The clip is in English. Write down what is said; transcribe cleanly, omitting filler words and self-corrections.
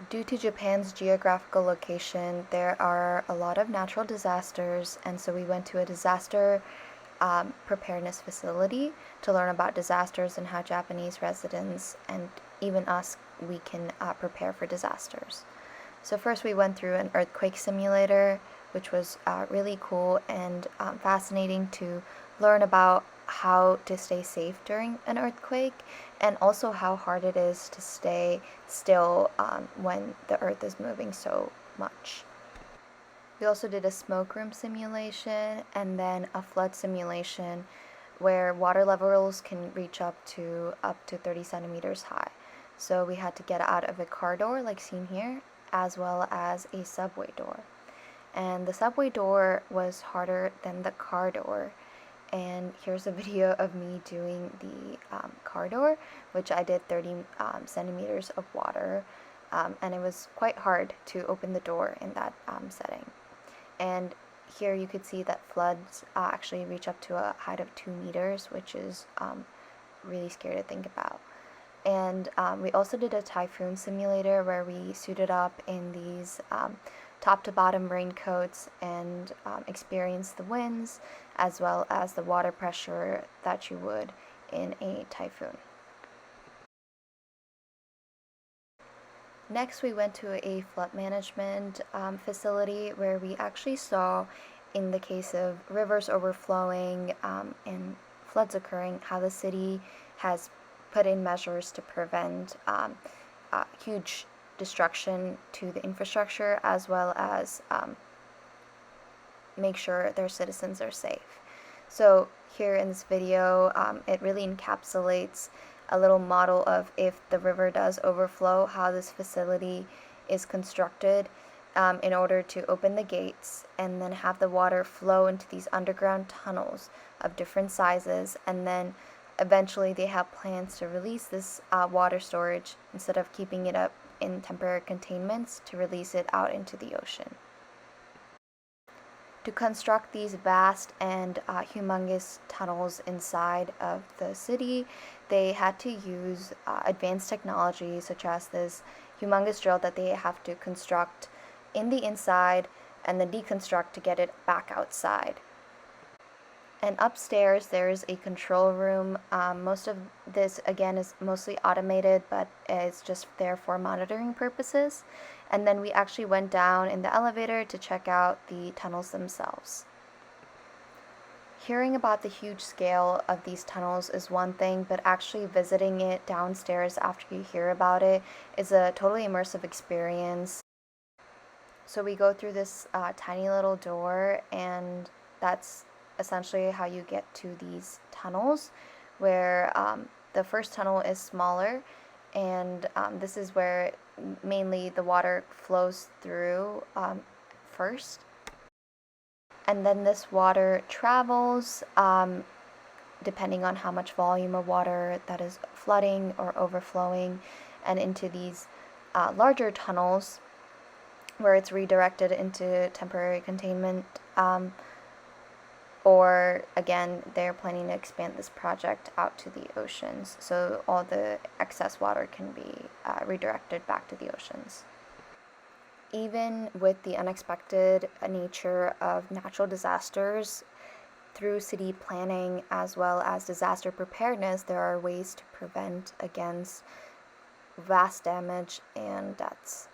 Due to Japan's geographical location, there are a lot of natural disasters, and so we went to a disaster preparedness facility to learn about disasters and how Japanese residents and even us, we can prepare for disasters. So first we went through an earthquake simulator, which was really cool and fascinating to learn about how to stay safe during an earthquake, and also how hard it is to stay still when the earth is moving so much. We also did a smoke room simulation and then a flood simulation where water levels can reach up to 30 centimeters high. So we had to get out of a car door like seen here, as well as a subway door. And the subway door was harder than the car door. And here's a video of me doing the car door, which I did 30 centimeters of water. And it was quite hard to open the door in that setting. And here you could see that floods actually reach up to a height of 2 meters, which is really scary to think about. And we also did a typhoon simulator where we suited up in these top to bottom raincoats and experienced the winds as well as the water pressure that you would in a typhoon. Next, we went to a flood management facility where we actually saw, in the case of rivers overflowing and floods occurring, how the city has put in measures to prevent huge destruction to the infrastructure, as well as make sure their citizens are safe. So here in this video, it really encapsulates a little model of if the river does overflow, how this facility is constructed in order to open the gates and then have the water flow into these underground tunnels of different sizes, and then eventually they have plans to release this water storage instead of keeping it up in temporary containments, to release it out into the ocean. To construct these vast and humongous tunnels inside of the city, they had to use advanced technology such as this humongous drill that they have to construct in the inside and then deconstruct to get it back outside. And upstairs there is a control room. Most of this again is mostly automated, but it's just there for monitoring purposes. And then we actually went down in the elevator to check out the tunnels themselves. Hearing about the huge scale of these tunnels is one thing, but actually visiting it downstairs after you hear about it is a totally immersive experience. So we go through this tiny little door, and that's essentially how you get to these tunnels, where the first tunnel is smaller, and this is where mainly the water flows through first, and then this water travels depending on how much volume of water that is flooding or overflowing, and into these larger tunnels where it's redirected into temporary containment, or again, they're planning to expand this project out to the oceans, so all the excess water can be redirected back to the oceans. Even with the unexpected nature of natural disasters, through city planning as well as disaster preparedness, there are ways to prevent against vast damage and deaths.